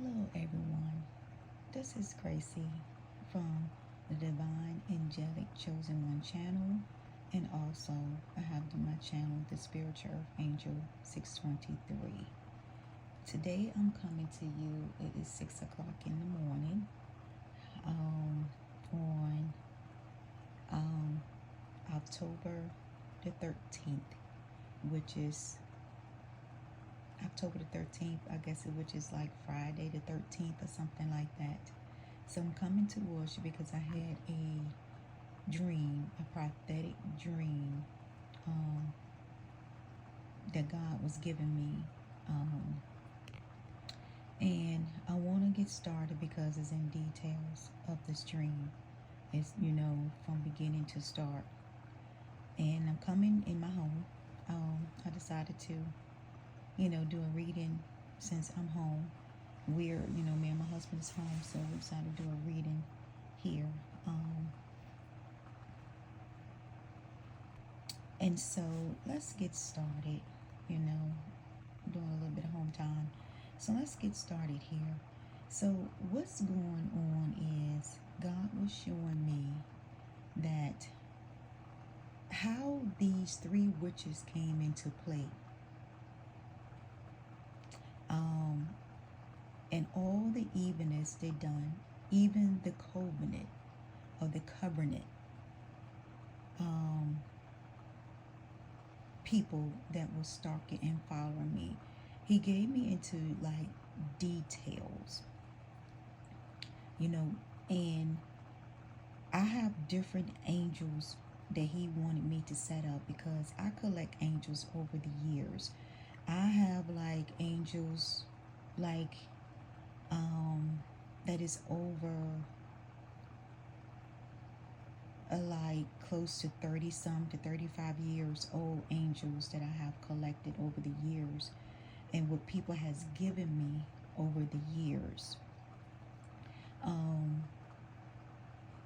Hello, everyone. This is Gracie from the Divine Angelic Chosen One channel, and also I have my channel, The Spiritual Earth Angel 623. Today I'm coming to you. It is 6 o'clock in the morning on October the 13th, which is October the 13th, I guess, which is like Friday the 13th or something like that. So I'm coming towards you because I had a dream, a prophetic dream that God was giving me. And I want to get started because it's in details of this dream. It's, from beginning to start. And I'm coming in my home. I decided to, do a reading since I'm home. We're, me and my husband is home, so we decided to do a reading here. And so let's get started, doing a little bit of home time. So let's get started here. So what's going on is God was showing me that how these three witches came into play. And all the evilness they done, even the covenant or the covenant people that was stalking and following me. He gave me into like details, and I have different angels that he wanted me to set up because I collect angels over the years. I have like angels like that is over like close to 30 some to 35 years old angels that I have collected over the years, and what people has given me over the years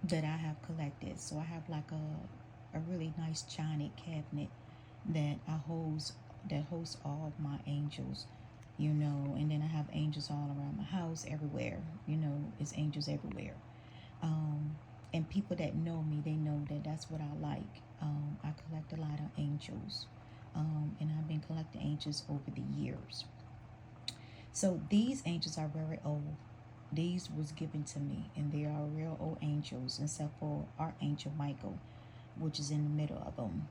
that I have collected. So I have like a really nice china cabinet that hosts all of my angels, and then I have angels all around my house, everywhere, it's angels everywhere. And people that know me, they know that that's what I like. I collect a lot of angels, and I've been collecting angels over the years. So these angels are very old. These was given to me, and they are real old angels, except for Archangel Michael, which is in the middle of them.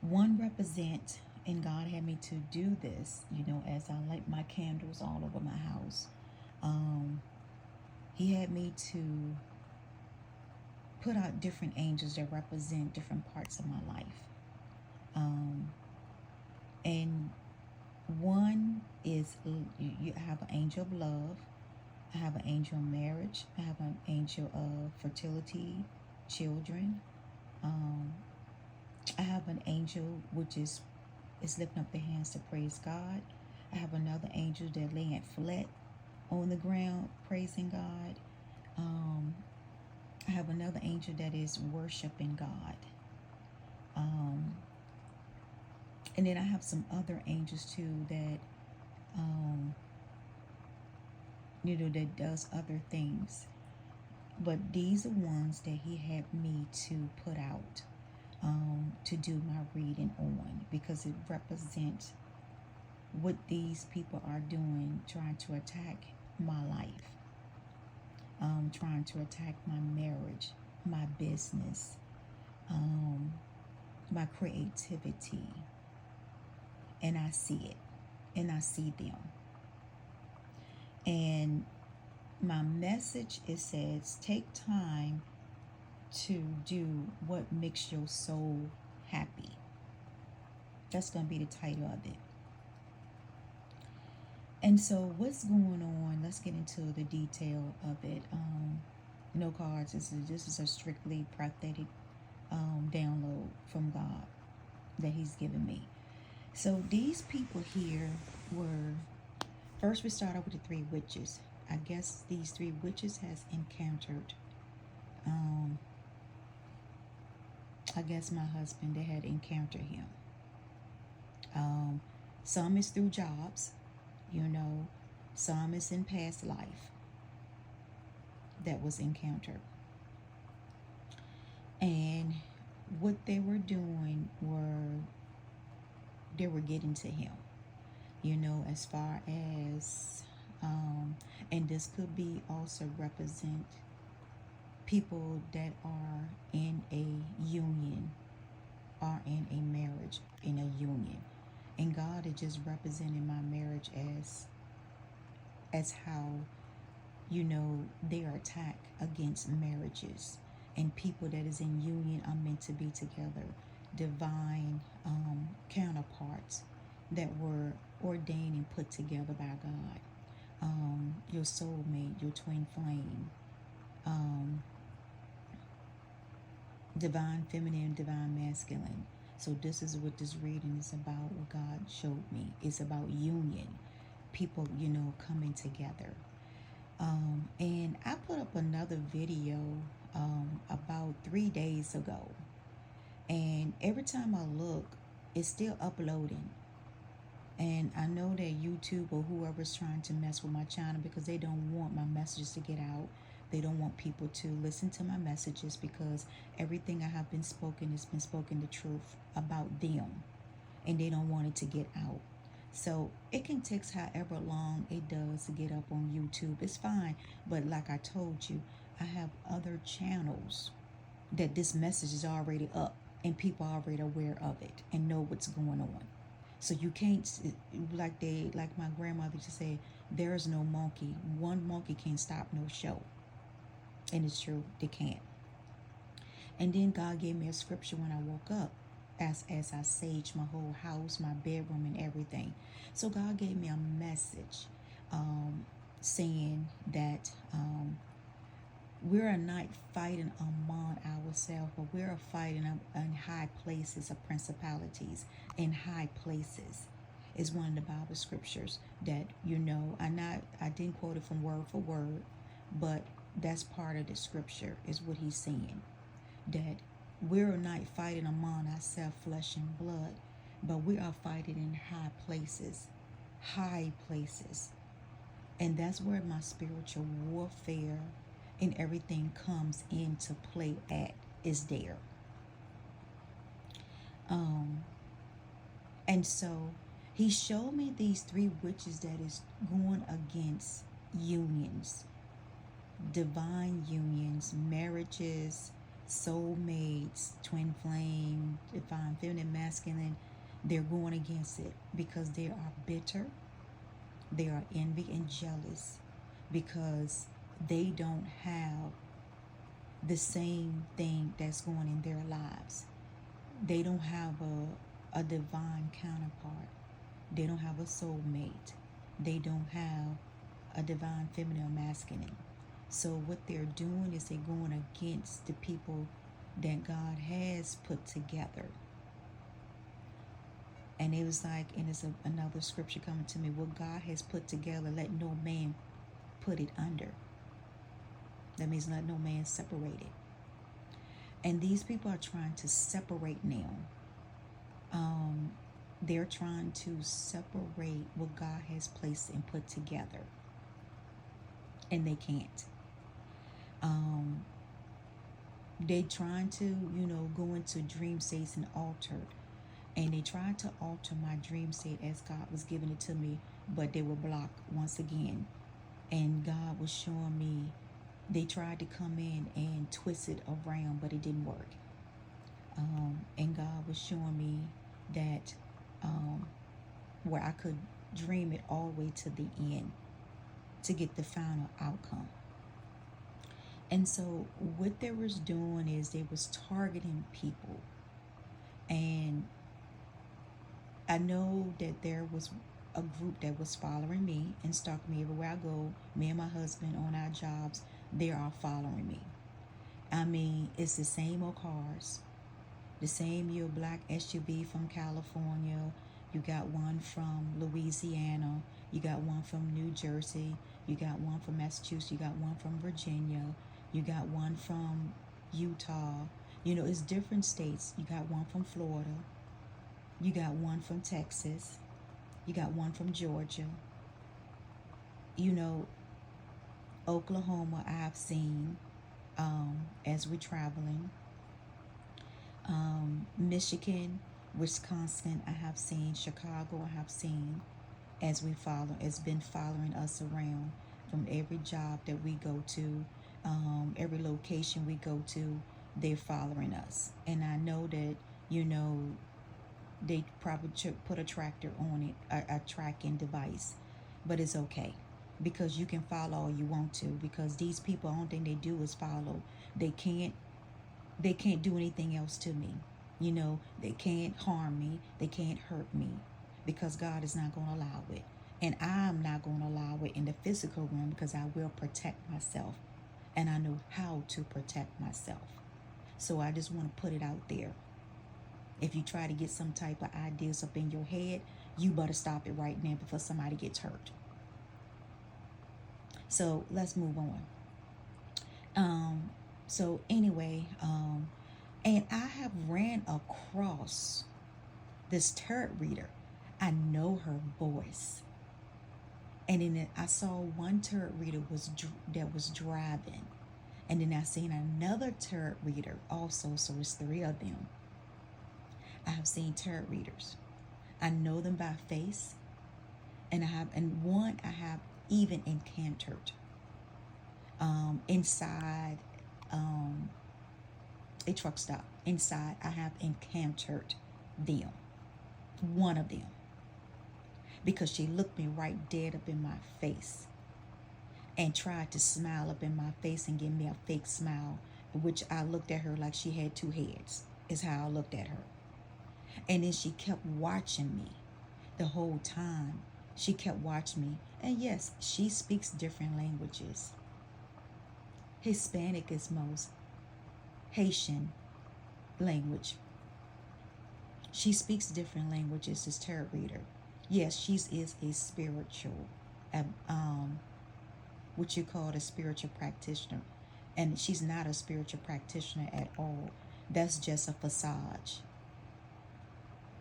One represent, and God had me to do this, as I light my candles all over my house. He had me to put out different angels that represent different parts of my life. And one is, you have an angel of love, I have an angel of marriage, I have an angel of fertility, children. I have an angel which is lifting up their hands to praise God. I have another angel that laying flat on the ground praising God. I have another angel that is worshiping God. And then I have some other angels too that that does other things. But these are ones that he had me to put out to do my reading on, because it represents what these people are doing, trying to attack my life, trying to attack my marriage, my business, my creativity. And I see it, and I see them. And my message, it says, take time to do what makes your soul happy. That's going to be the title of it. And so what's going on, let's get into the detail of it. No cards. This is a strictly prophetic download from God that he's given me. So these people here were, first we start off with the three witches. I guess these three witches has encountered, I guess my husband, they had encountered him. Some is through jobs, you know. Some is in past life that was encountered. And what they were doing were they were getting to him, you know, as far as and this could be also represent people that are in a union or in a marriage in a union. And God is just representing my marriage as how, you know, they are attacked against marriages, and people that is in union are meant to be together, divine counterparts that were ordained and put together by God. Your soulmate, your twin flame, um, divine feminine, divine masculine. So this is what this reading is about. What God showed me, it's about union, people, you know, coming together. And I put up another video about 3 days ago, and every time I look, it's still uploading. And I know that YouTube or whoever's trying to mess with my channel because they don't want my messages to get out. They don't want people to listen to my messages because everything I have been spoken has been spoken the truth about them, and they don't want it to get out. So it can take however long it does to get up on YouTube. It's fine. But like I told you, I have other channels that this message is already up and people are already aware of it and know what's going on. So you can't, like my grandmother used to say, there's no monkey. One monkey can't stop no show. And it's true, they can't. And then God gave me a scripture when I woke up as I saged my whole house, my bedroom, and everything. So God gave me a message saying that we're not fighting among ourselves, but we're fighting in high places of principalities. In high places is one of the Bible scriptures that, you know, I didn't quote it from word for word, but that's part of the scripture is what he's saying, that we're not fighting among ourselves, flesh and blood, but we are fighting in high places, and that's where my spiritual warfare and everything comes into play at, is there. And so he showed me these three witches that is going against unions, divine unions, marriages, soulmates, twin flame, divine feminine, masculine. They're going against it because they are bitter, they are envy and jealous, because they don't have the same thing that's going in their lives. They don't have a divine counterpart. They don't have a soulmate. They don't have a divine feminine or masculine. So what they're doing is they're going against the people that God has put together. And it was like, and it's another scripture coming to me, what God has put together, let no man put it under. That means let no man separate it. And these people are trying to separate now. They're trying to separate what God has placed and put together. And they can't. They trying to, you know, go into dream states and alter. And they tried to alter my dream state as God was giving it to me, but they were blocked once again. And God was showing me, they tried to come in and twist it around, but it didn't work. And God was showing me that where I could dream it all the way to the end to get the final outcome. And so what they was doing is they was targeting people. And I know that there was a group that was following me and stalking me everywhere I go. Me and my husband on our jobs, they are following me. I mean, it's the same old cars, the same your black SUV from California. You got one from Louisiana. You got one from New Jersey. You got one from Massachusetts. You got one from Virginia. You got one from Utah. You know, it's different states. You got one from Florida. You got one from Texas. You got one from Georgia. You know, Oklahoma, I've seen as we're traveling. Michigan, Wisconsin, I have seen. Chicago, I have seen. As we follow, it's been following us around from every job that we go to, every location we go to. They're following us, and I know that, you know, they probably put a tractor on it, a tracking device, but it's okay because you can follow all you want to, because these people, the only thing they do is follow. They can't they can't do anything else to me. You know, they can't harm me, they can't hurt me, because God is not going to allow it. And I'm not going to allow it in the physical realm, because I will protect myself, and I know how to protect myself. So I just want to put it out there. If you try to get some type of ideas up in your head, you better stop it right now before somebody gets hurt. So let's move on. So anyway, and I have ran across this tarot reader. I know her voice. And then I saw one tarot reader that was driving. And then I seen another tarot reader also, so it's three of them. I have seen tarot readers. I know them by face. And one I have even encountered inside a truck stop. Inside, I have encountered them. One of them. Because she looked me right dead up in my face and tried to smile up in my face and give me a fake smile, which I looked at her like she had two heads, is how I looked at her. And then she kept watching me the whole time. She kept watching me. And yes, she speaks different languages. Hispanic is most Haitian language. She speaks different languages, this tarot reader. Yes, she is a spiritual, what you call a spiritual practitioner. And she's not a spiritual practitioner at all. That's just a facade.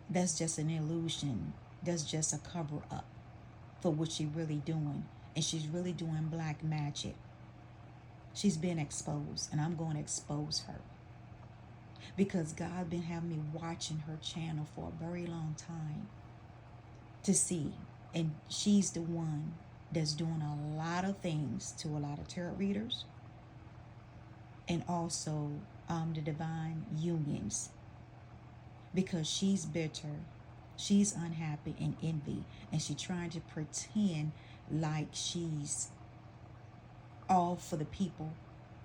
That's just an illusion. That's just a cover up for what she's really doing. And she's really doing black magic. She's been exposed, and I'm going to expose her. Because God been having me watching her channel for a very long time to see. And she's the one that's doing a lot of things to a lot of tarot readers. And also the divine unions. Because she's bitter, she's unhappy and envy. And she's trying to pretend like she's all for the people,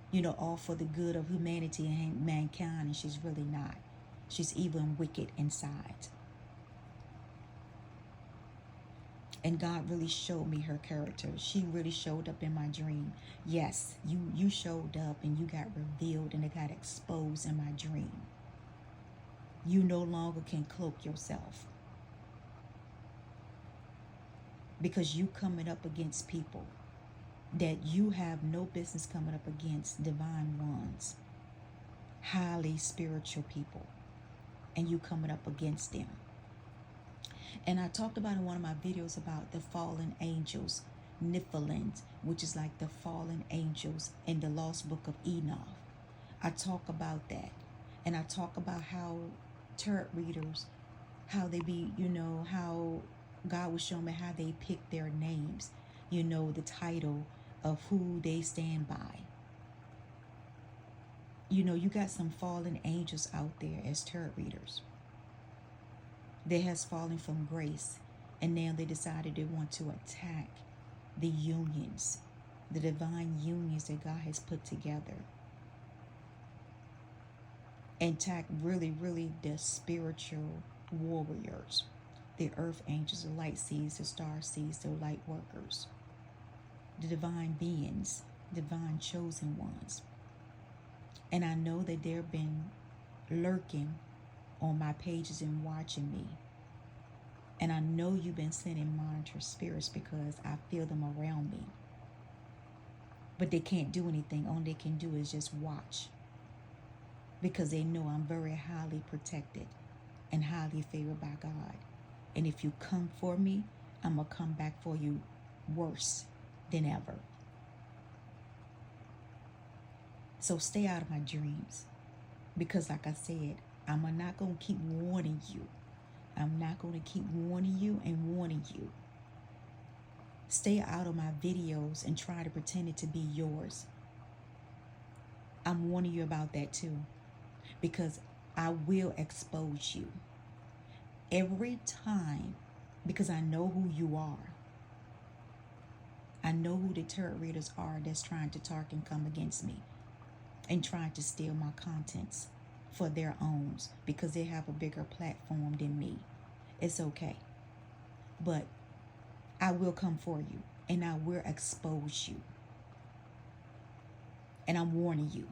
you know, all for the good of humanity and mankind, and she's really not. She's evil and wicked inside. And God really showed me her character. She really showed up in my dream. Yes, you showed up and you got revealed and it got exposed in my dream. You no longer can cloak yourself. Because you coming up against people that you have no business coming up against, divine ones, highly spiritual people, and you coming up against them. And I talked about in one of my videos about the fallen angels, Nephilim, which is like the fallen angels in the lost book of Enoch. I talk about that. And I talk about how tarot readers, how they be, you know, how God was showing me how they pick their names, you know, the title of who they stand by. You know, you got some fallen angels out there as tarot readers. They has fallen from grace, and now they decided they want to attack the unions, the divine unions that God has put together. Attack really, really the spiritual warriors, the earth angels, the light seeds, the star seeds, the light workers, the divine beings, divine chosen ones. And I know that they've been lurking on my pages and watching me. And I know you've been sending monitor spirits because I feel them around me. But they can't do anything. All they can do is just watch. Because they know I'm very highly protected and highly favored by God. And if you come for me, I'm going to come back for you worse than ever. So stay out of my dreams. Because like I said, I'm not going to keep warning you. I'm not going to keep warning you and warning you. Stay out of my videos and try to pretend it to be yours. I'm warning you about that too. Because I will expose you. Every time. Because I know who you are. I know who the tarot readers are that's trying to talk and come against me. And trying to steal my contents for their own. Because they have a bigger platform than me. It's okay. But I will come for you. And I will expose you. And I'm warning you.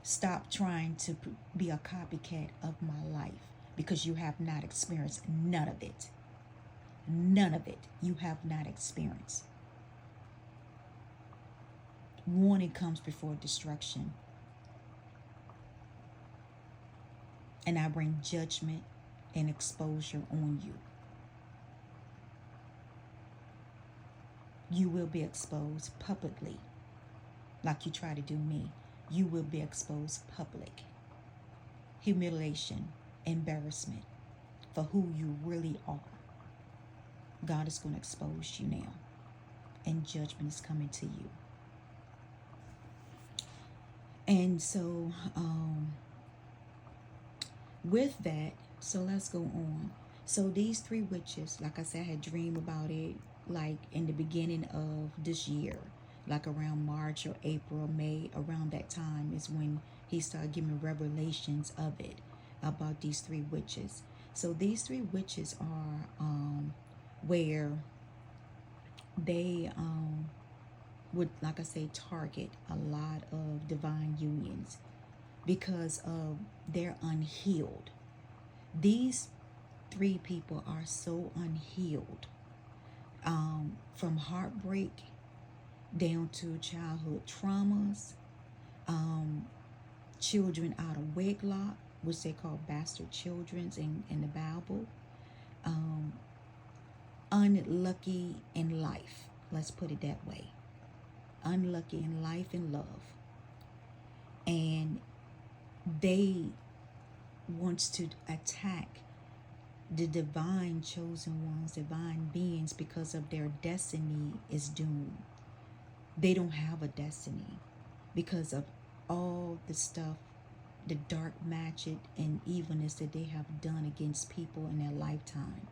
Stop trying to be a copycat of my life. Because you have not experienced none of it. None of it you have not experienced. Warning comes before destruction. And I bring judgment and exposure on you. You will be exposed publicly. Like you try to do me. You will be exposed public. Humiliation, embarrassment for who you really are. God is going to expose you now. And judgment is coming to you. And so, with that, so let's go on. So these three witches, like I said, I had dreamed about it like in the beginning of this year. Like around March or April, May, around that time is when he started giving revelations of it, about these three witches. So these three witches are where they would, like I say, target a lot of divine unions because of their unhealed. These three people are so unhealed, from heartbreak down to childhood traumas, children out of wedlock, which they call bastard children in the Bible, unlucky in life, let's put it that way, unlucky in life and love, and they wants to attack the divine chosen ones, divine beings, because of their destiny is doomed. They don't have a destiny because of all the stuff, the dark magic and evilness that they have done against people in their lifetime,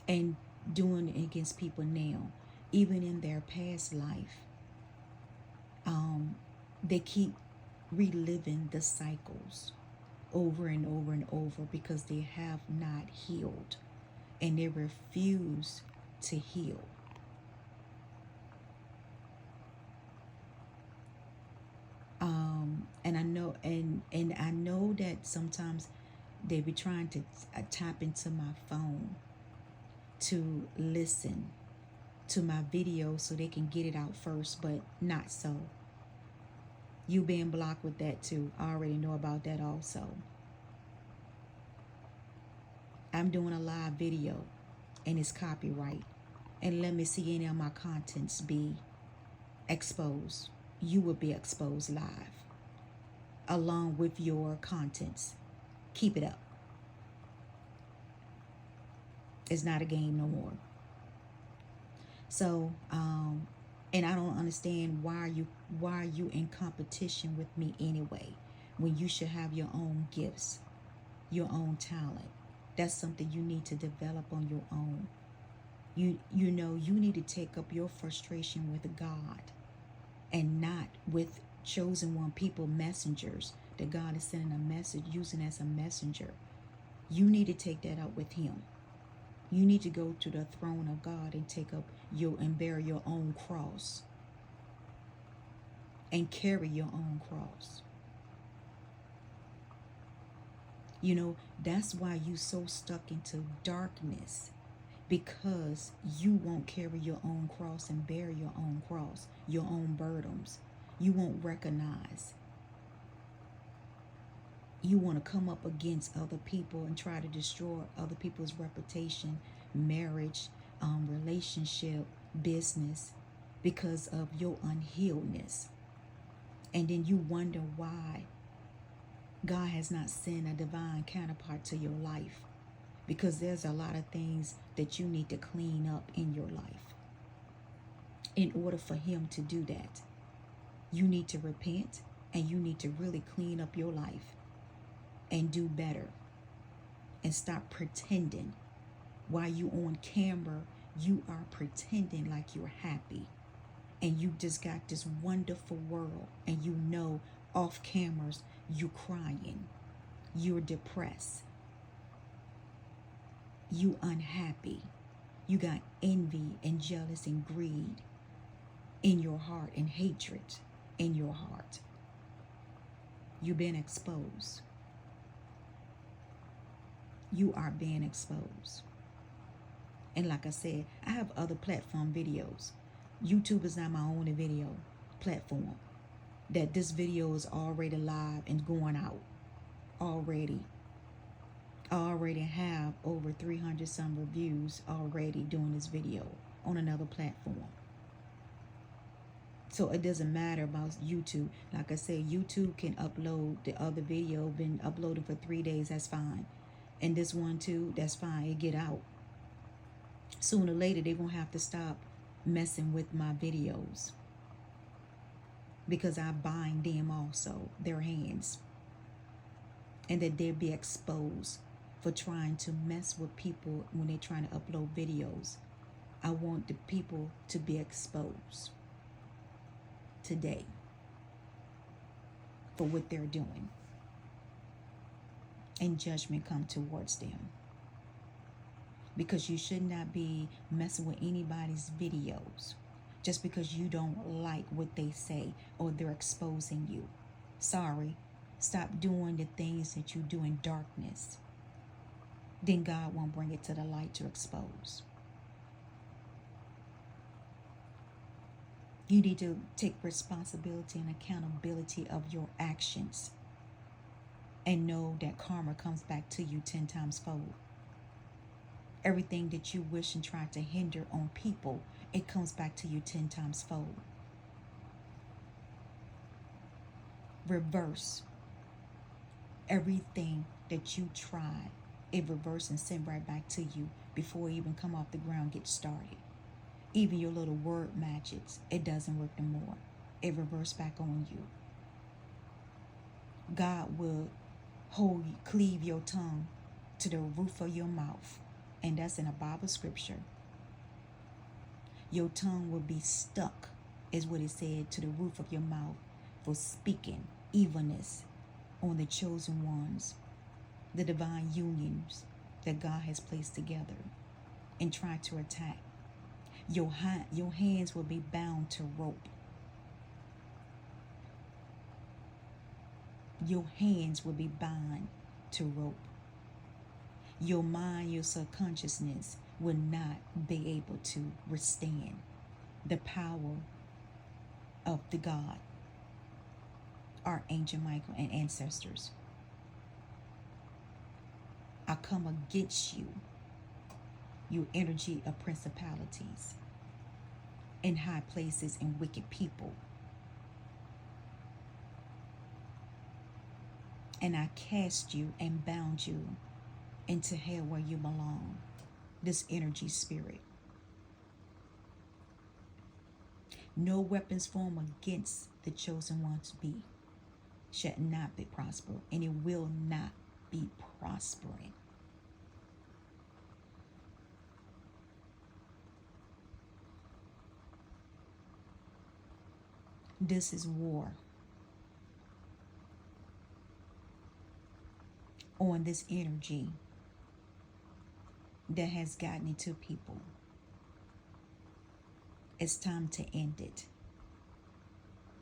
and doing it against people now, even in their past life. They keep reliving the cycles over and over and over because they have not healed, and they refuse to heal. And I know, and I know that sometimes they be trying to tap into my phone to listen to my video so they can get it out first, but not so. You being blocked with that too. I already know about that also. I'm doing a live video and it's copyright. And let me see any of my contents be exposed. You will be exposed live along with your contents. Keep it up. It's not a game no more. So, and I don't understand why are you in competition with me anyway, when you should have your own gifts, your own talent. That's something you need to develop on your own. You know, you need to take up your frustration with God and not with chosen one people, messengers that God is sending a message, using as a messenger. You need to take that up with him. You need to go to the throne of God and take up and bear your own cross and carry your own cross. You know, that's why you so stuck into darkness, because you won't carry your own cross and bear your own cross, your own burdens. You won't recognize. You want to come up against other people and try to destroy other people's reputation marriage, relationship, business, because of your unhealedness. And then you wonder why God has not sent a divine counterpart to your life, because there's a lot of things that you need to clean up in your life. In order for him to do that, you need to repent, and you need to really clean up your life and do better, and stop pretending. While you on camera, you are pretending like you're happy, and you just got this wonderful world, and you know off cameras you crying, you're depressed, you unhappy, you got envy and jealous and greed in your heart, and hatred in your heart. You've been exposed. You are being exposed. And like I said, I have other platform videos. YouTube is not my only video platform. That this video is already live and going out already. I already have over 300 some reviews already doing this video on another platform. So it doesn't matter about YouTube. Like I said, YouTube can upload the other video, been uploaded for 3 days, that's fine. And this one too, that's fine, it get out. Sooner or later, they're going to have to stop messing with my videos, because I bind them also, their hands. And that they'll be exposed for trying to mess with people when they're trying to upload videos. I want the people to be exposed today for what they're doing, and judgment come towards them, because you should not be messing with anybody's videos just because you don't like what they say or they're exposing you. Sorry, stop doing the things that you do in darkness. Then God won't bring it to the light to expose. You need to take responsibility and accountability of your actions, and know that karma comes back to you 10 times fold. Everything that you wish and try to hinder on people, it comes back to you 10 times fold. Reverse everything that you try. It reverse and send right back to you before it even come off the ground, get started. Even your little word matches, it doesn't work no more. It reverse back on you. God will cleave your tongue to the roof of your mouth. And that's in a Bible scripture. Your tongue will be stuck, is what it said, to the roof of your mouth, for speaking evilness on the chosen ones, the divine unions that God has placed together, and try to attack. Your hands will be bound to rope. Your hands will be bound to rope. Your mind, your subconsciousness will not be able to withstand the power of the God, Archangel Michael, and ancestors. I come against you, you energy of principalities in high places and wicked people. And I cast you and bound you into hell where you belong, this energy spirit. No weapons formed against the chosen ones shall not be prosper, and it will not be prospering. This is war on this energy that has gotten into people. It's time to end it.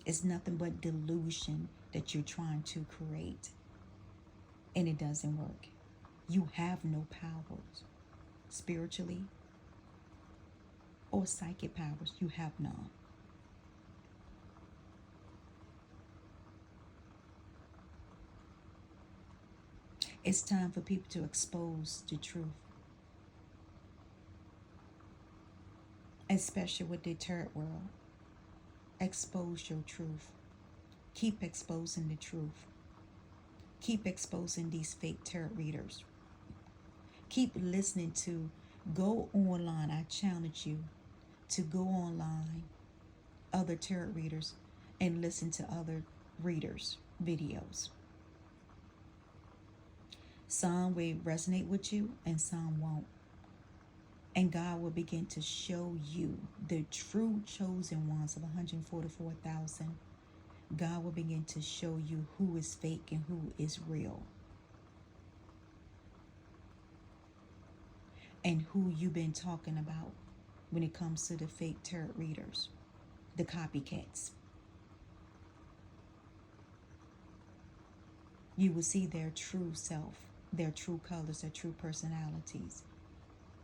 It's nothing but delusion that you're trying to create, and it doesn't work. You have no powers, spiritually or psychic powers. You have none. It's time for people to expose the truth. especially with the tarot world. Expose your truth. Keep exposing the truth. Keep exposing these fake tarot readers. Keep listening to, go online. I challenge you to go online, other tarot readers, and listen to other readers' videos. Some will resonate with you and some won't. And God will begin to show you the true chosen ones of 144,000. God will begin to show you who is fake and who is real. And who you've been talking about when it comes to the fake tarot readers, the copycats. You will see their true self, their true colors, their true personalities.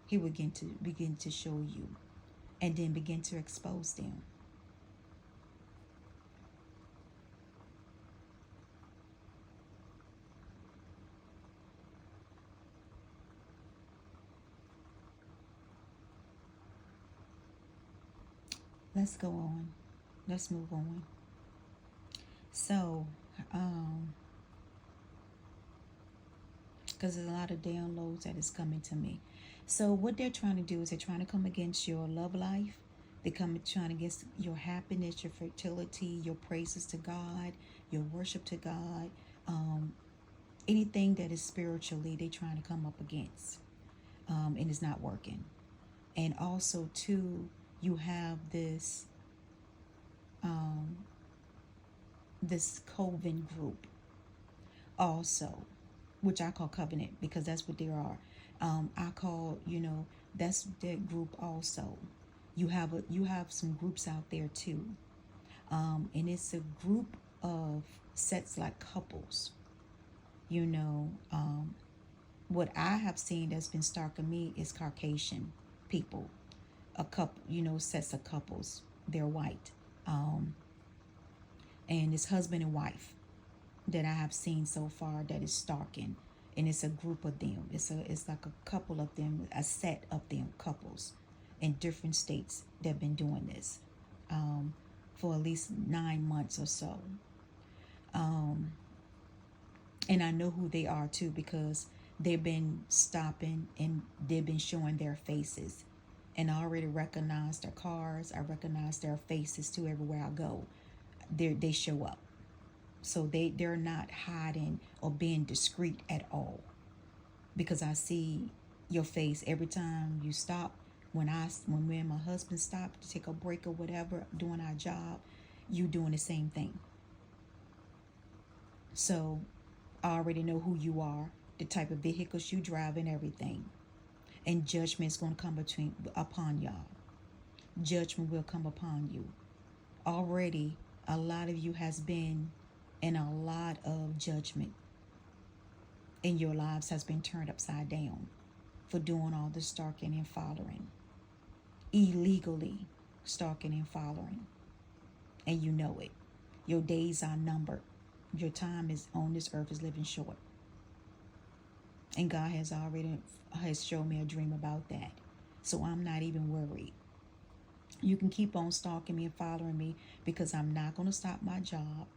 He will begin to show you and then begin to expose them. Let's go on. Let's move on. So, because there's a lot of downloads that is coming to me. So what they're trying to do is they're trying to come against your love life. They're trying against your happiness, your fertility, your praises to God, your worship to God. Anything that is spiritually, they're trying to come up against. And it's not working. And also, too, you have this this coven group also, which I call covenant because that's what they are. I call, that's that group also. You have some groups out there too, and it's a group of sets like couples. What I have seen that's been stalking me is Caucasian people, a couple, sets of couples. They're white, and it's husband and wife that I have seen so far that is stalking, and it's a group of them. It's like a couple of them, a set of them, couples in different states that have been doing this for at least 9 months or so. And I know who they are too because they've been stopping and they've been showing their faces, and I already recognize their cars. I recognize their faces too everywhere I go. They show up. So they're not hiding or being discreet at all, because I see your face every time you stop. When me and my husband stop to take a break or whatever, doing our job, you doing the same thing. So I already know who you are, the type of vehicles you drive and everything. And judgment is going to come upon y'all. Judgment will come upon you. Already, a lot of you has been in a lot of judgment, and your lives has been turned upside down for doing all the stalking and following, illegally stalking and following, and you know it. Your days are numbered. Your time is on this earth is living short, and God has shown me a dream about that, so I'm not even worried. You can keep on stalking me and following me because I'm not going to stop my job.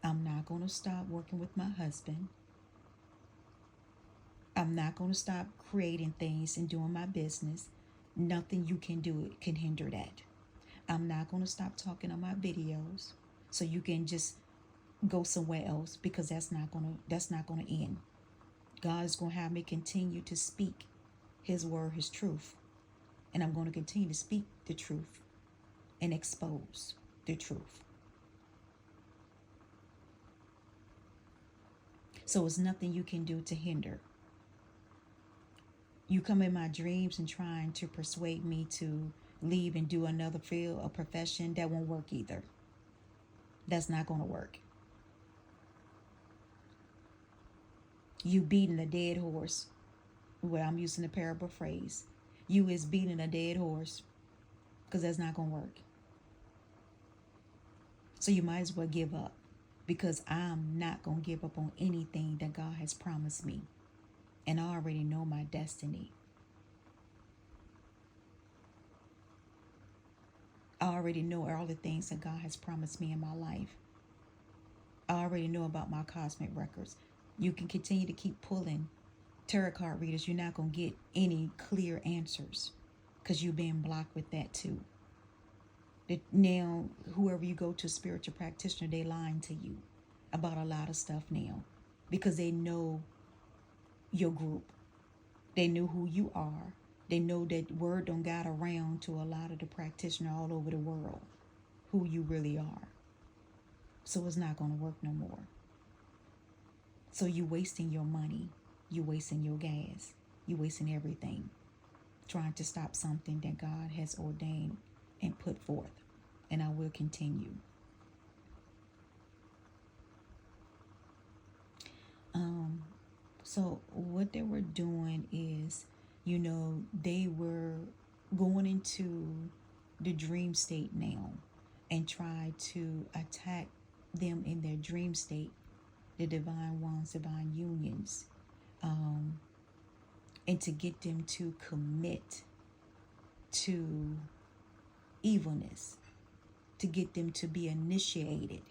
I'm not going to stop working with my husband. I'm not going to stop creating things and doing my business. Nothing you can do can hinder that. I'm not going to stop talking on my videos so you can just go somewhere else, because that's not going to end. God is going to have me continue to speak his word, his truth. And I'm going to continue to speak the truth and expose the truth. So it's nothing you can do to hinder. You come in my dreams and trying to persuade me to leave and do another field, a profession, that won't work either. That's not going to work. You beating a dead horse. Well, I'm using a parable phrase. You is beating a dead horse, because that's not going to work. So you might as well give up, because I'm not going to give up on anything that God has promised me. And I already know my destiny. I already know all the things that God has promised me in my life. I already know about my cosmic records. You can continue to keep pulling tarot card readers. You're not going to get any clear answers because you're being blocked with that too. Now, whoever you go to, spiritual practitioner, they lying to you about a lot of stuff now because they know your group. They know who you are. They know that word don't got around to a lot of the practitioners all over the world who you really are. So it's not going to work no more. So you wasting your money. You wasting your gas. You wasting everything trying to stop something that God has ordained and put forth. And I will continue. So what they were doing is, they were going into the dream state now and try to attack them in their dream state, the divine ones, divine unions, and to get them to commit to evilness, to get them to be initiated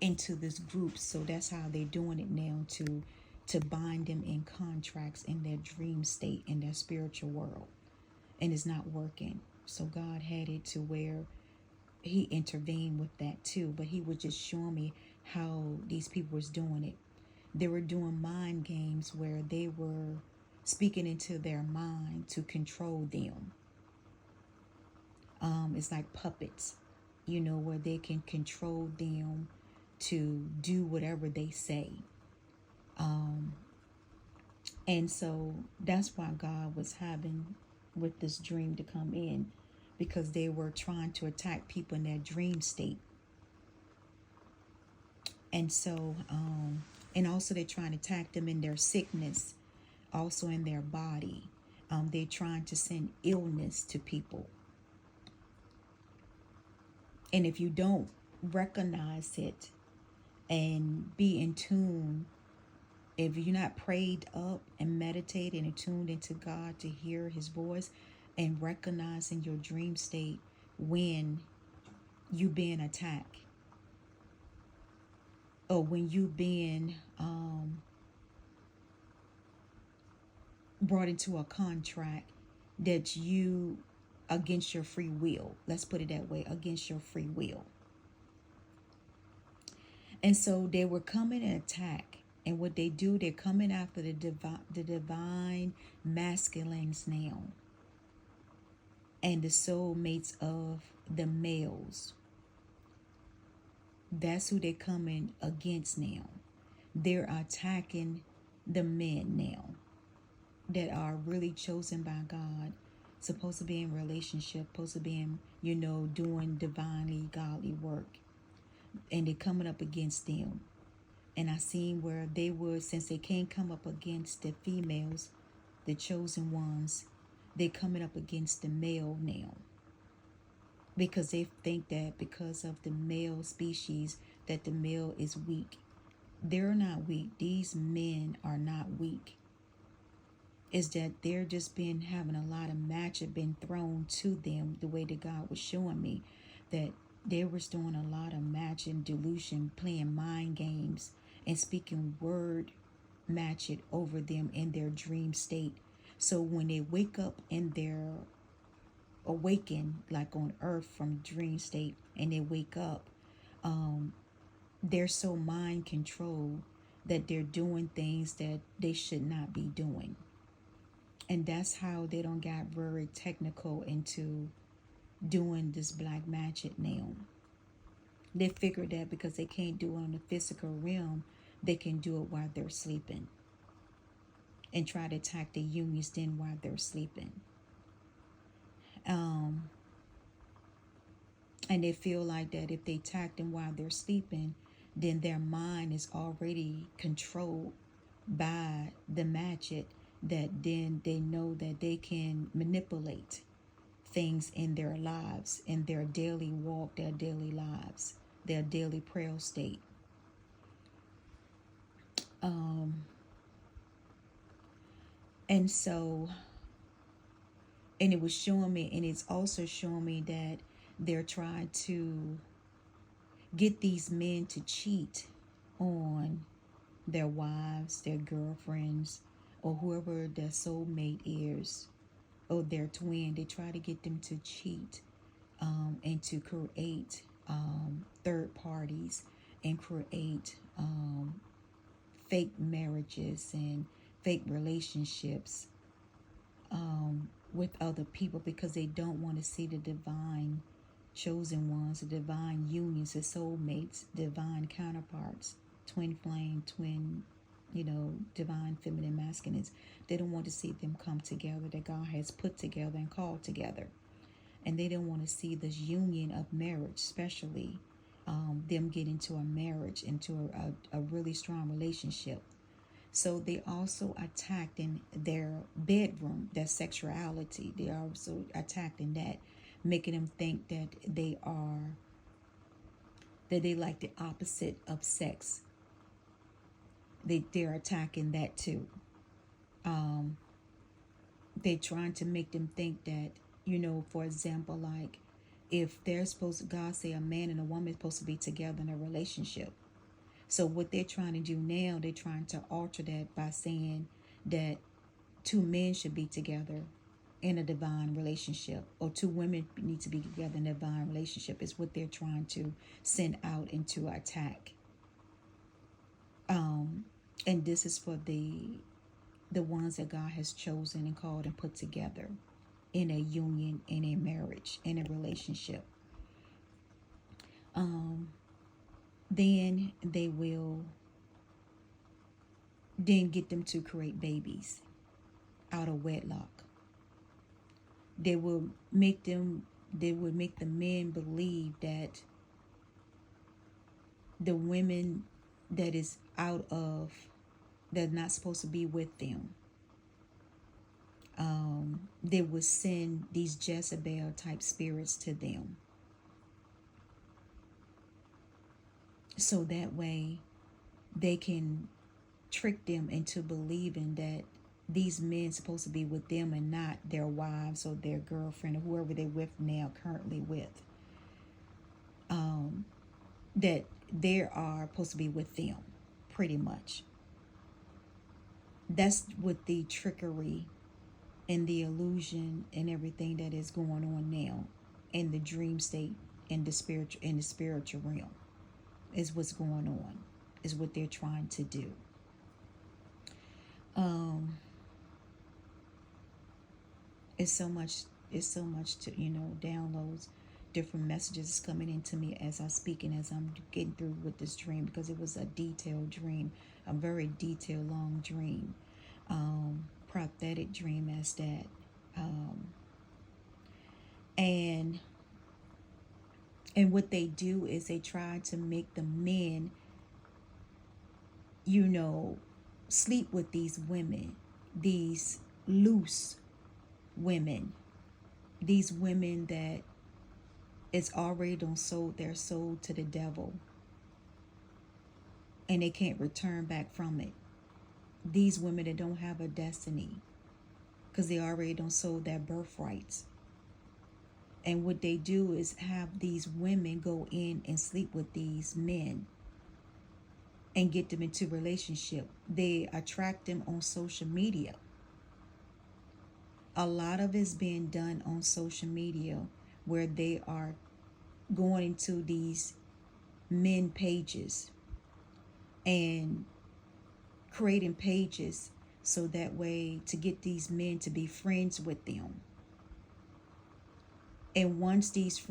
into this group. So that's how they're doing it now, to bind them in contracts in their dream state, in their spiritual world. And it's not working. So God had it to where he intervened with that too. But he was just showing me how these people was doing it. They were doing mind games where they were speaking into their mind to control them. It's like puppets, where they can control them to do whatever they say. And so that's why God was having with this dream to come in, because they were trying to attack people in their dream state. And so, and also they're trying to attack them in their sickness, also in their body. They're trying to send illness to people. And if you don't recognize it and be in tune, if you're not prayed up and meditated and tuned into God to hear his voice and recognize in your dream state when you being attacked or when you being brought into a contract that you against your free will, let's put it that way, against your free will. And so they were coming and attack. And what they do, they're coming after the divine masculines now, and the soulmates of the males. That's who they're coming against now. They're attacking the men now that are really chosen by God, supposed to be in relationship, supposed to be in, doing divinely godly work. And they're coming up against them. And I seen where they would, since they can't come up against the females, the chosen ones, they're coming up against the male now. Because they think that because of the male species, that the male is weak. They're not weak. These men are not weak. It's that they're just having a lot of magic been thrown to them, the way that God was showing me, that they were doing a lot of magic, delusion, playing mind games, and speaking word magic over them in their dream state. So when they wake up in their awaken, like on earth from dream state, and they wake up, they're so mind controlled that they're doing things that they should not be doing. And that's how they don't get very technical into doing this black magic now. They figure that because they can't do it on the physical realm, they can do it while they're sleeping. And try to attack the unions then while they're sleeping. And they feel like that if they attack them while they're sleeping, then their mind is already controlled by the magic, that then they know that they can manipulate things in their lives, in their daily walk, their daily lives, their daily prayer state. And so And it was showing me, and it's also showing me that they're trying to get these men to cheat on their wives, their girlfriends, or whoever their soulmate is, or their twin. They try to get them to cheat, and to create third parties, and create fake marriages and fake relationships with other people, because they don't want to see the divine chosen ones, the divine unions, the soulmates, divine counterparts, twin flame, twin, divine feminine masculines. They don't want to see them come together, that God has put together and called together. And they don't want to see this union of marriage, especially them get into a marriage, into a really strong relationship. So they also attacked in their bedroom, their sexuality. They also attacked in that, making them think that they like the opposite of sex. They're attacking that too. They're trying to make them think that, for example, like if they're God say a man and a woman is supposed to be together in a relationship. So what they're trying to do now, they're trying to alter that by saying that two men should be together in a divine relationship, or two women need to be together in a divine relationship, is what they're trying to send out into attack. And this is for the ones that God has chosen and called and put together in a union, in a marriage, in a relationship. Then they will then get them to create babies out of wedlock. They will make the men believe that the women that is that's not supposed to be with them, they would send these Jezebel type spirits to them, so that way they can trick them into believing that these men supposed to be with them and not their wives or their girlfriend or whoever they're with now, currently with, that they are supposed to be with them, pretty much. That's what the trickery and the illusion and everything that is going on now in the dream state, in the spiritual realm, is what's going on, is what they're trying to do. It's so much to, downloads, different messages coming into me as I speak and as I'm getting through with this dream, because it was a detailed dream, a very detailed, long dream, prophetic dream as that. And what they do is they try to make the men, sleep with these women, these loose women, these women that is already done sold their soul to the devil, and they can't return back from it. These women that don't have a destiny, because they already done sold their birthrights. And what they do is have these women go in and sleep with these men and get them into relationship. They attract them on social media. A lot of it's being done on social media, where they are going into these men pages and creating pages so that way to get these men to be friends with them. And once these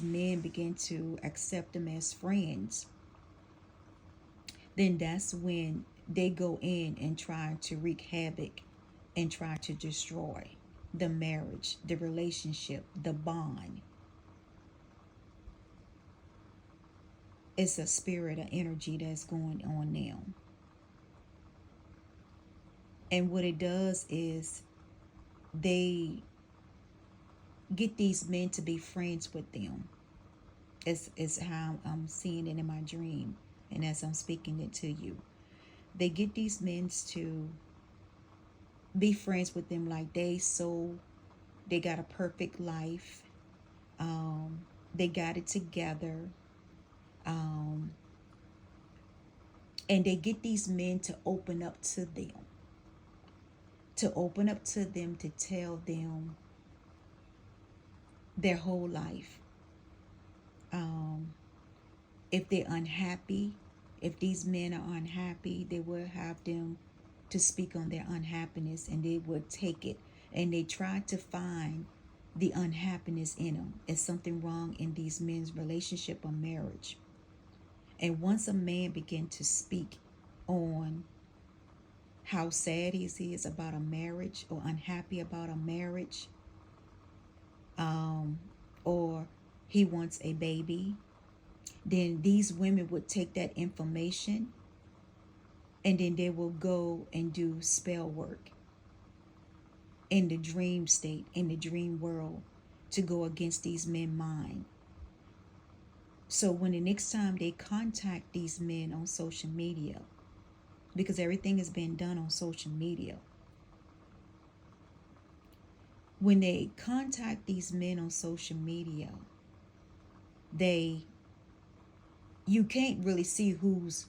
men begin to accept them as friends, then that's when they go in and try to wreak havoc and try to destroy the marriage, the relationship, the bond. It's a spirit, an energy that's going on now. And what it does is they get these men to be friends with them. It's how I'm seeing it in my dream, and as I'm speaking it to you. They get these men to be friends with them, like they so They got a perfect life. Um, they got it together. Um, and they get these men to open up to them, to tell them their whole life. Um, if they're unhappy, if these men are unhappy, they will have them to speak on their unhappiness, and they will take it and they try to find the unhappiness in them. Is something wrong in these men's relationship or marriage? And once a man begin to speak on how sad he is about a marriage, or unhappy about a marriage, um, or he wants a baby, then these women would take that information and then they will go and do spell work in the dream state, in the dream world, to go against these men's mind. So when the next time they contact these men on social media, because everything is being done on social media, when they contact these men on social media, they you can't really see who's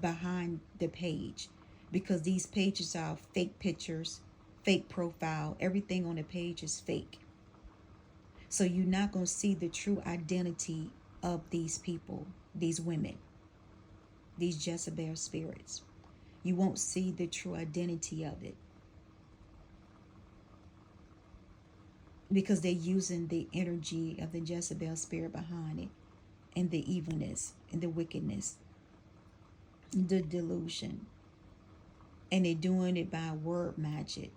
behind the page, because these pages are fake pictures, fake profile. Everything on the page is fake. So you're not going to see the true identity of these people, these women, these Jezebel spirits. You won't see the true identity of it, because they're using the energy of the Jezebel spirit behind it, and the evilness and the wickedness, the delusion. And they're doing it by word magic,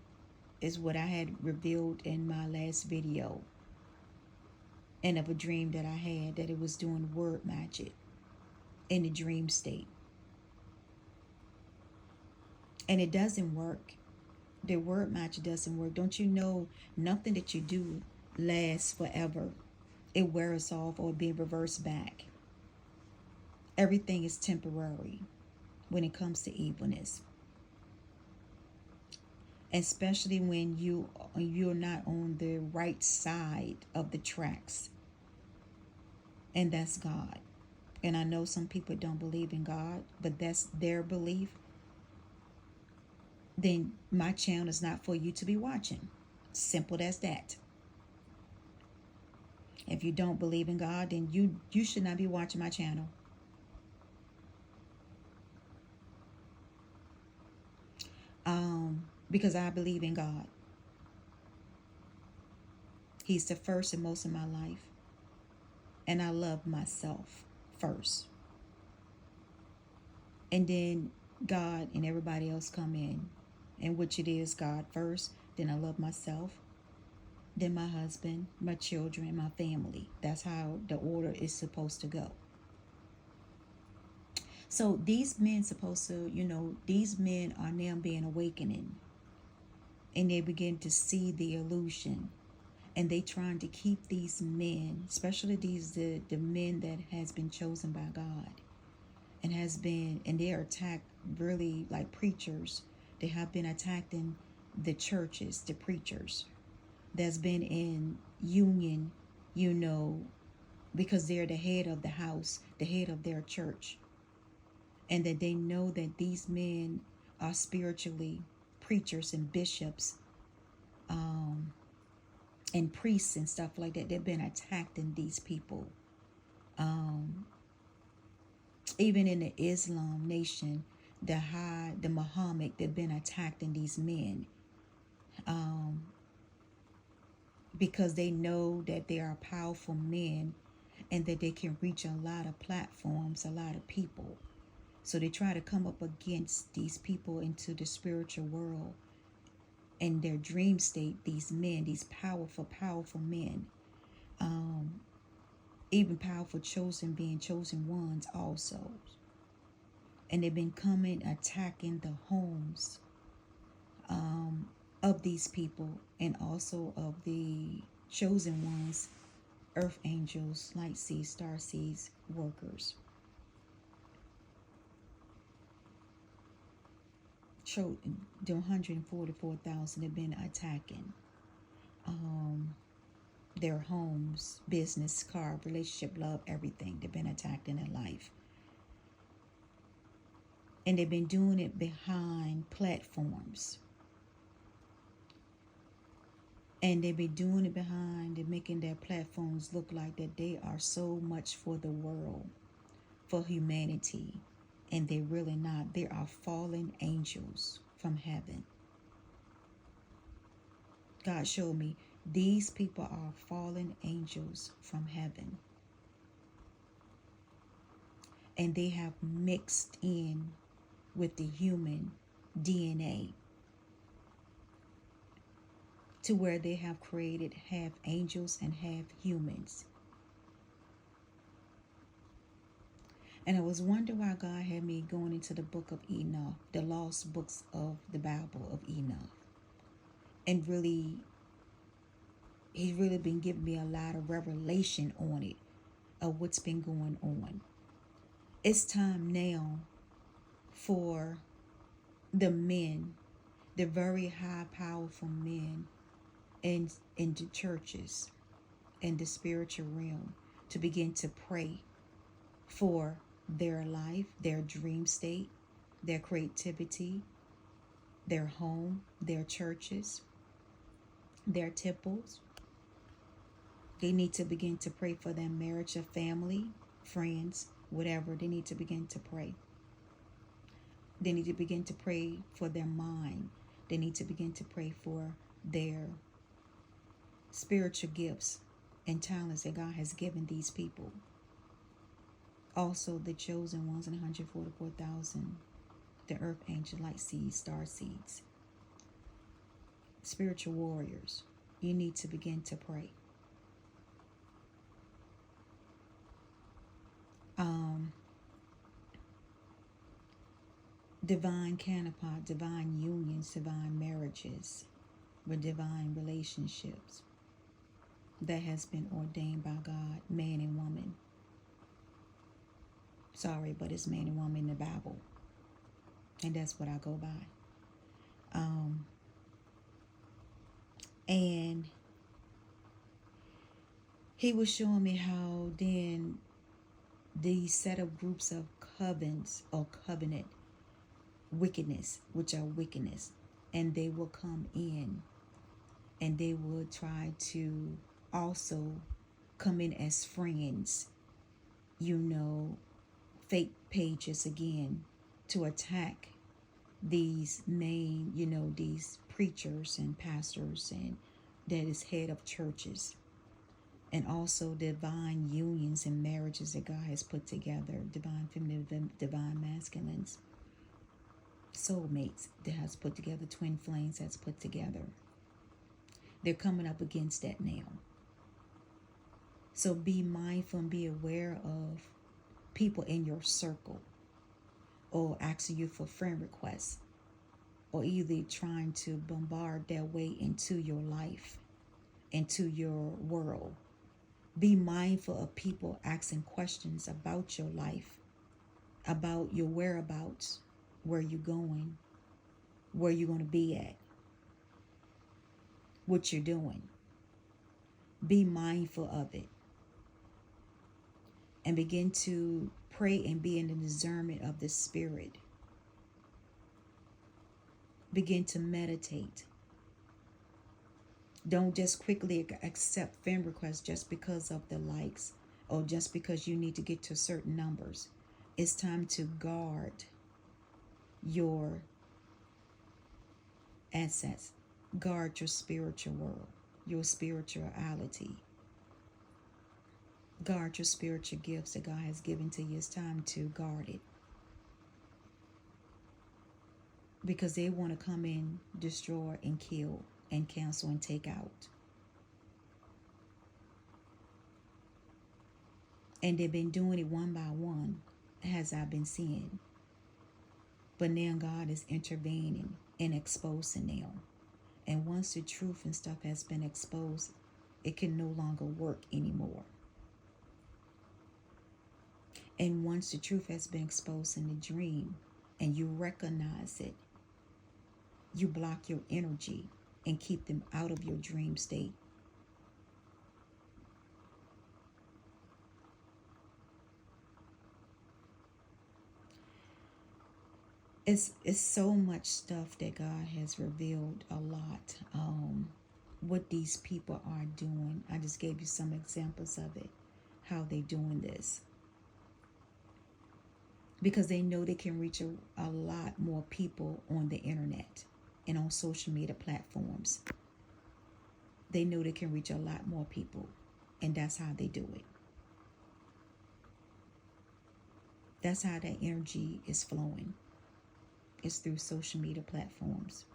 is what I had revealed in my last video, and of a dream that I had, that it was doing word magic in the dream state. And it doesn't work. The word magic doesn't work. Don't you know, nothing that you do lasts forever. It wears off or be reversed back. Everything is temporary when it comes to evilness, especially when you're not on the right side of the tracks, and that's God. And I know some people don't believe in God, but that's their belief. Then my channel is not for you to be watching. Simple as that. If you don't believe in God, then you should not be watching my channel. Because I believe in God. He's the first and most in my life. And I love myself first. And then God and everybody else come in which it is God first. Then I love myself. Then my husband, my children, my family. That's how the order is supposed to go. So these men supposed to, these men are now being awakening. And they begin to see the illusion. And they trying to keep these men, especially the men that has been chosen by God, and they are attacked really like preachers. They have been attacking the churches, the preachers that's been in union, because they're the head of the house, the head of their church. And that they know that these men are spiritually preachers and bishops, and priests and stuff like that. They've been attacking these people. Even in the Islam nation, the Muhammad, they've been attacking these men, because they know that they are powerful men and that they can reach a lot of platforms, a lot of people. So they try to come up against these people into the spiritual world and their dream state. These men, these powerful men, even powerful being chosen ones also. And they've been coming, attacking the homes of these people, and also of the chosen ones, earth angels, light seeds, star seeds, workers. The 144,000 have been attacking. um, their homes, business, car, relationship, love, everything. They've been attacked in their life. And they've been doing it behind platforms. And they've been doing it behind and making their platforms look like that they are so much for the world, for humanity. And they're really not. They are fallen angels from heaven. God showed me these people are fallen angels from heaven. And they have mixed in with the human DNA to where they have created half angels and half humans. And I was wondering why God had me going into the book of Enoch, the lost books of the Bible of Enoch. And really, he's really been giving me a lot of revelation on it, of what's been going on. It's time now for the men, the very high, powerful men in the churches, in the spiritual realm, to begin to pray for their life, their dream state, their creativity, their home, their churches, their temples. They need to begin to pray for their marriage, their family, friends, whatever. They need to begin to pray. They need to begin to pray for their mind. They need to begin to pray for their spiritual gifts and talents that God has given these people. Also, the chosen ones, and 144,000, the earth angel, light seeds, star seeds, spiritual warriors. You need to begin to pray. Divine canopy, divine unions, divine marriages, with divine relationships that has been ordained by God, man and woman. Sorry, but it's man and woman in the Bible. And that's what I go by. And he was showing me how then these set of groups of covens or covenant wickedness, which are wickedness, and they will come in and they will try to also come in as friends, fake pages again, to attack these main, these preachers and pastors and that is head of churches, and also divine unions and marriages that God has put together, divine feminine, divine masculines, soulmates that has put together, twin flames that's put together. They're coming up against that now. So be mindful and be aware of people in your circle, or asking you for friend requests, or either trying to bombard their way into your life, into your world. Be mindful of people asking questions about your life, about your whereabouts, where you're going, where you're going to be at, what you're doing. Be mindful of it. And begin to pray and be in the discernment of the Spirit. Begin to meditate. Don't just quickly accept friend requests just because of the likes or just because you need to get to certain numbers. It's time to guard your assets. Guard your spiritual world, your spirituality. Guard your spiritual gifts that God has given to you. It's time to guard it. Because they want to come in, destroy, and kill, and cancel, and take out. And they've been doing it one by one, as I've been seeing. But now God is intervening and exposing them. And once the truth and stuff has been exposed, it can no longer work anymore. And once the truth has been exposed in the dream and you recognize it, you block your energy and keep them out of your dream state. It's so much stuff that God has revealed a lot. What these people are doing. I just gave you some examples of it, how they doing this. Because they know they can reach a lot more people on the internet and on social media platforms. They know they can reach a lot more people, and that's how they do it. That's how that energy is flowing. It's through social media platforms.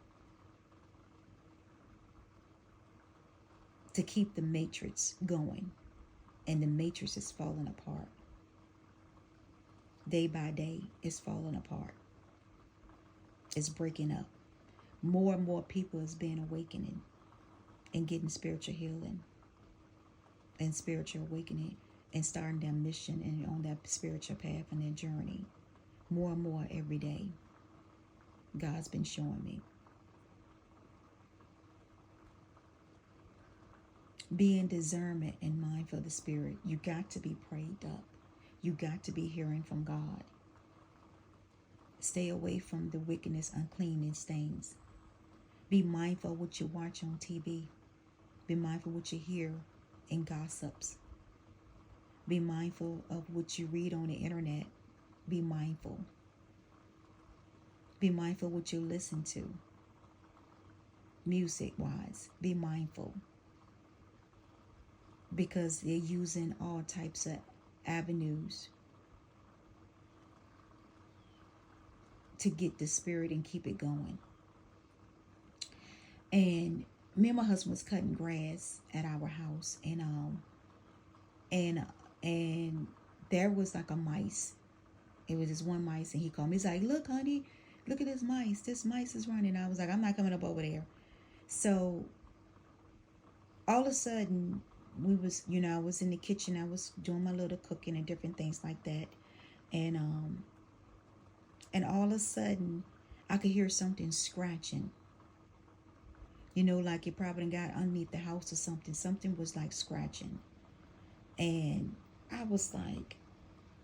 To keep the matrix going, and the matrix is falling apart. Day by day, it's falling apart. It's breaking up. More and more people is being awakening and getting spiritual healing and spiritual awakening and starting their mission and on that spiritual path and their journey. More and more every day. God's been showing me. Be in discernment and mindful of the spirit. You got to be prayed up. You got to be hearing from God. Stay away from the wickedness, uncleanness, stains. Be mindful of what you watch on TV. Be mindful of what you hear in gossips. Be mindful of what you read on the internet. Be mindful. Be mindful of what you listen to. Music-wise, be mindful. Because they're using all types of avenues to get the spirit and keep it going. And me and my husband was cutting grass at our house, and there was like a mice. It was this one mice, and he called me. He's like, "Look, honey, look at this mice. This mice is running." I was like, "I'm not coming up over there." So all of a sudden, I was in the kitchen. I was doing my little cooking and different things like that, and all of a sudden, I could hear something scratching. Like it probably got underneath the house or something. Something was like scratching, and I was like,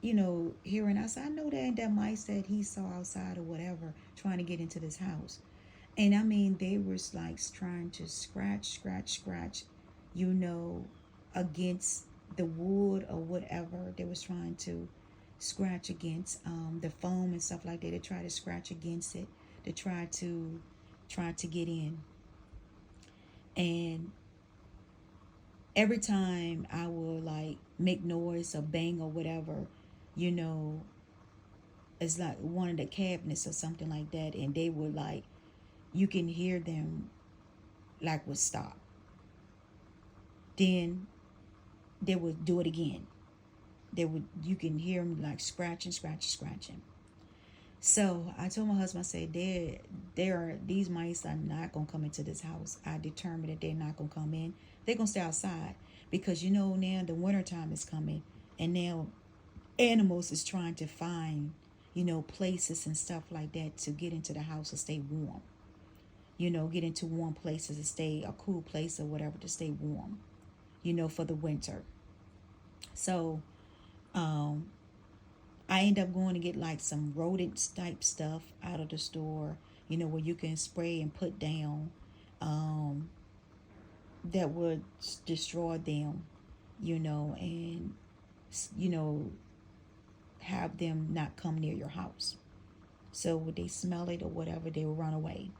hearing. I said, I know that ain't that mice that he saw outside or whatever, trying to get into this house. And I mean, they was like trying to scratch, against the wood or whatever. They was trying to scratch against the foam and stuff like that. They try to scratch against it. They try to get in. And every time I would like make noise or bang or whatever, it's like one of the cabinets or something like that, and they would like, you can hear them like would stop. Then they would do it again. You can hear them like scratching. So I told my husband, I said, these mice are not gonna come into this house. I determined that they're not gonna come in. They're gonna stay outside because now the winter time is coming, and now animals is trying to find places and stuff like that to get into the house to stay warm. Get into warm places to stay, a cool place or whatever to stay warm. For the winter. So I end up going to get like some rodent type stuff out of the store, where you can spray and put down that would destroy them, and have them not come near your house. So would they smell it or whatever, they will run away.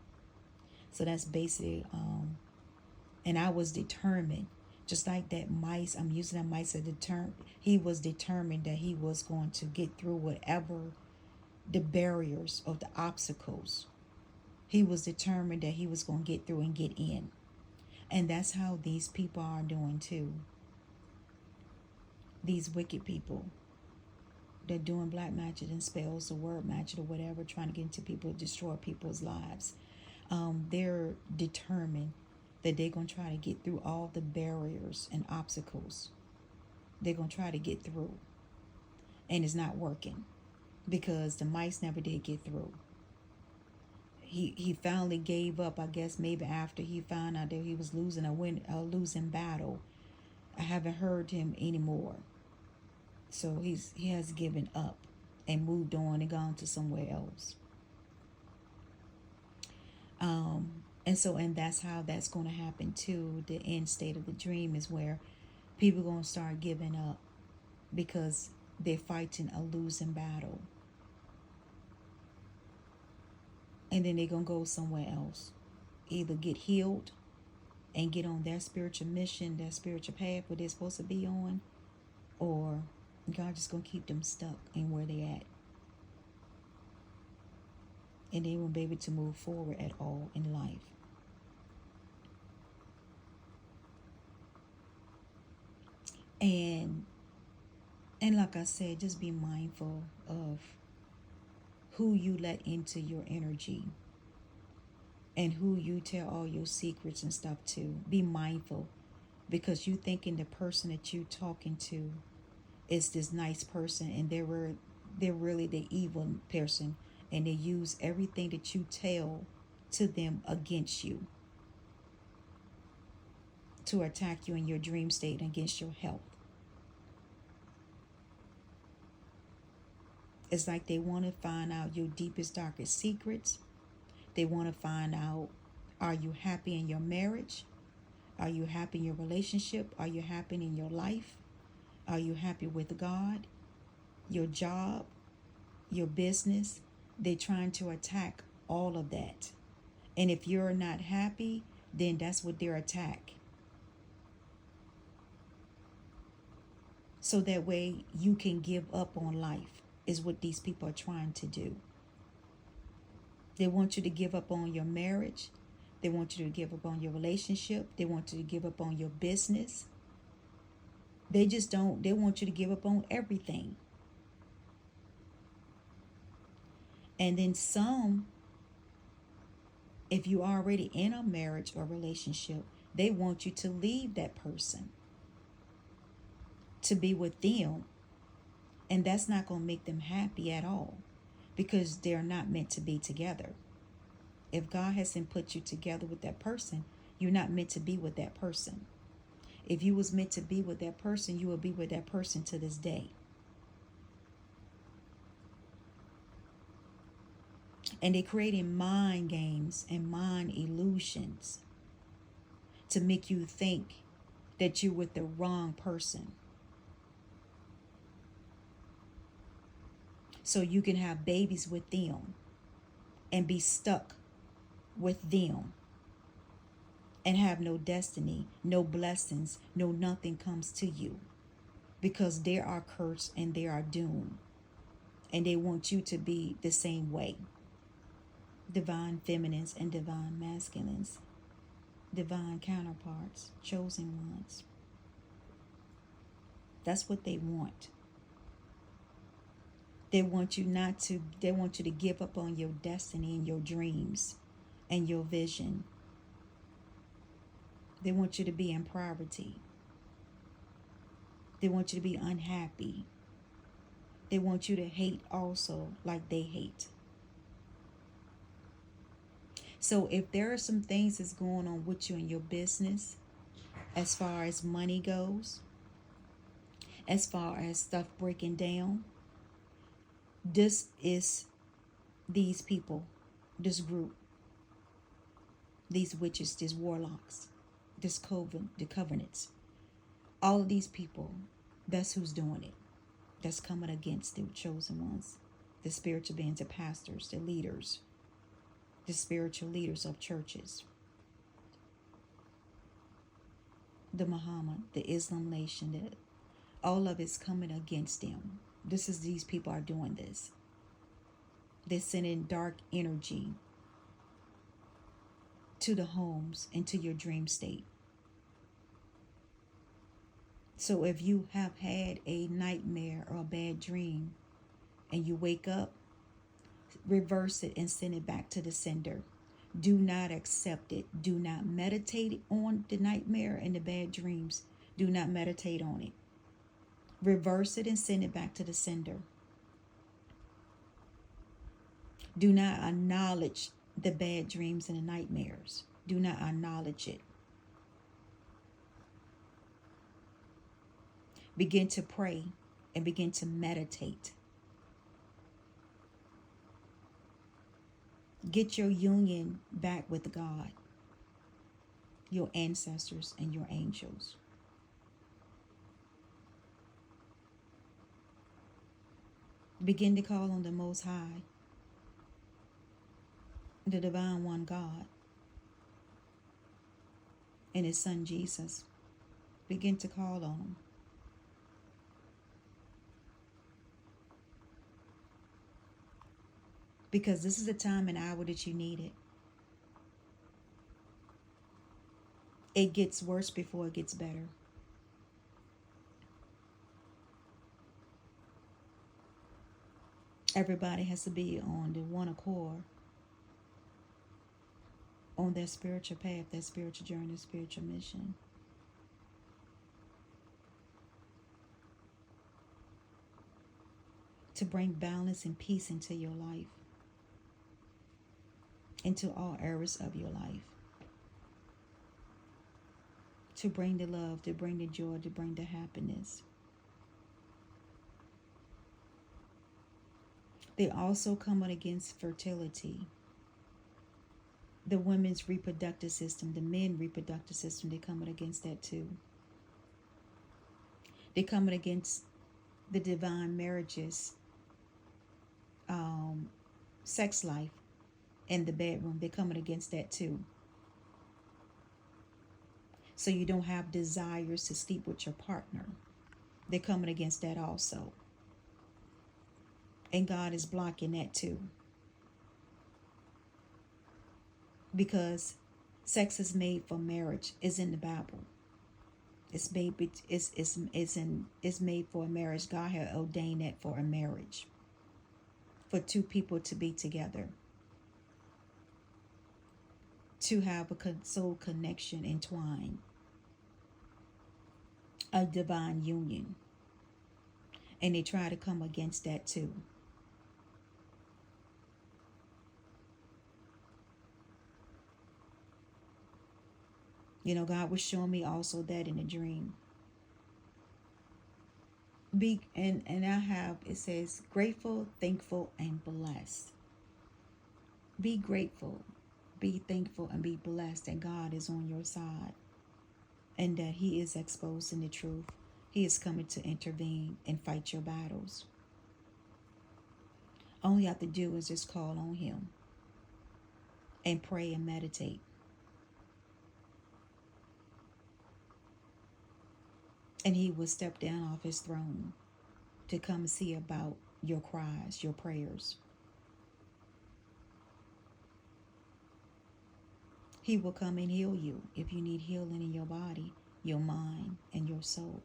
So that's basically, and I was determined, just like that mice, I'm using that mice as a term. He was determined that he was going to get through whatever the barriers or the obstacles. He was determined that he was going to get through and get in. And that's how these people are doing too. These wicked people. They're doing black magic and spells or word magic or whatever, trying to get into people, destroy people's lives. They're determined that they're going to try to get through all the barriers and obstacles. They're going to try to get through. And it's not working because the mice never did get through. he finally gave up, I guess maybe after he found out that he was losing a losing battle. I haven't heard him anymore. So he has given up and moved on and gone to somewhere else. And that's how that's going to happen too. The end state of the dream is where people are going to start giving up because they're fighting a losing battle. And then they're going to go somewhere else. Either get healed and get on their spiritual mission, their spiritual path where they're supposed to be on, or God just going to keep them stuck in where they're at. And they won't be able to move forward at all in life. And like I said, just be mindful of who you let into your energy and who you tell all your secrets and stuff to. Be mindful, because you thinking the person that you talking to is this nice person, and they're really the evil person, and they use everything that you tell to them against you, to attack you in your dream state and against your health. It's like they want to find out your deepest, darkest secrets. They want to find out, are you happy in your marriage? Are you happy in your relationship? Are you happy in your life? Are you happy with God? Your job? Your business? They're trying to attack all of that. And if you're not happy, then that's what their attack. So that way you can give up on life is what these people are trying to do. They want you to give up on your marriage. They want you to give up on your relationship. They want you to give up on your business. They want you to give up on everything. And then some, if you're already in a marriage or relationship, they want you to leave that person to be with them. And that's not going to make them happy at all, because they're not meant to be together. If God hasn't put you together with that person, you're not meant to be with that person. If you was meant to be with that person, you will be with that person to this day. And they're creating mind games and mind illusions to make you think that you're with the wrong person. So you can have babies with them and be stuck with them and have no destiny, no blessings, no nothing comes to you, because they are cursed and they are doomed. And they want you to be the same way. Divine feminines and divine masculines, divine counterparts, chosen ones. That's what they want. They want you to give up on your destiny and your dreams and your vision. They want you to be in poverty. They want you to be unhappy. They want you to hate also like they hate. So if there are some things that's going on with you in your business, as far as money goes, as far as stuff breaking down, this is these people, this group, these witches, these warlocks, the covenants, all of these people, that's who's doing it. That's coming against the chosen ones, the spiritual beings, the pastors, the leaders, the spiritual leaders of churches, the Muhammad, the Islam nation, all of it's coming against them. These people are doing this. They're sending dark energy to the homes and to your dream state. So if you have had a nightmare or a bad dream and you wake up, reverse it and send it back to the sender. Do not accept it. Do not meditate on the nightmare and the bad dreams. Do not meditate on it. Reverse it and send it back to the sender. Do not acknowledge the bad dreams and the nightmares. Do not acknowledge it. Begin to pray and begin to meditate. Get your union back with God, your ancestors, and your angels. Begin to call on the Most High, the Divine One God, and His Son Jesus. Begin to call on Him. Because this is the time and hour that you need it. It gets worse before it gets better. Everybody has to be on the one accord, on their spiritual path, their spiritual journey, their spiritual mission. To bring balance and peace into your life, into all areas of your life. To bring the love, to bring the joy, to bring the happiness. They also come against fertility. The women's reproductive system, the men's reproductive system, they're coming against that too. They're coming against the divine marriages, sex life in the bedroom. They're coming against that too. So you don't have desires to sleep with your partner. They're coming against that also. And God is blocking that too. Because sex is made for marriage. It's in the Bible. It's made for a marriage. God had ordained that for a marriage. For two people to be together. To have a soul connection entwined. A divine union. And they try to come against that too. You know, God was showing me also that in a dream. And I have, it says, grateful, thankful, and blessed. Be grateful, be thankful, and be blessed that God is on your side. And that He is exposing the truth. He is coming to intervene and fight your battles. All you have to do is just call on Him. And pray and meditate. And He will step down off His throne to come and see about your cries, your prayers. He will come and heal you if you need healing in your body, your mind, and your soul.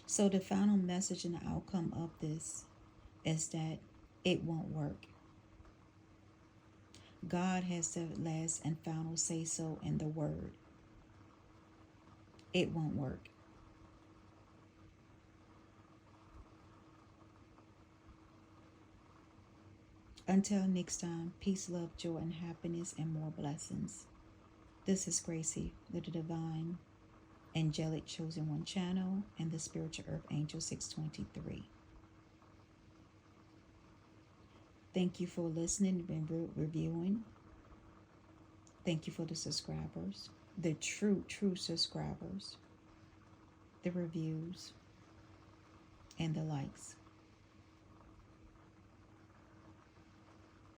So the final message and the outcome of this is that it won't work. God has the last and final say so in the word. It won't work. Until next time, peace, love, joy, and happiness, and more blessings. This is Gracie, the Divine Angelic Chosen One channel, and the Spiritual Earth Angel 623. Thank you for listening and reviewing. Thank you for the subscribers, the true subscribers, the reviews, and the likes.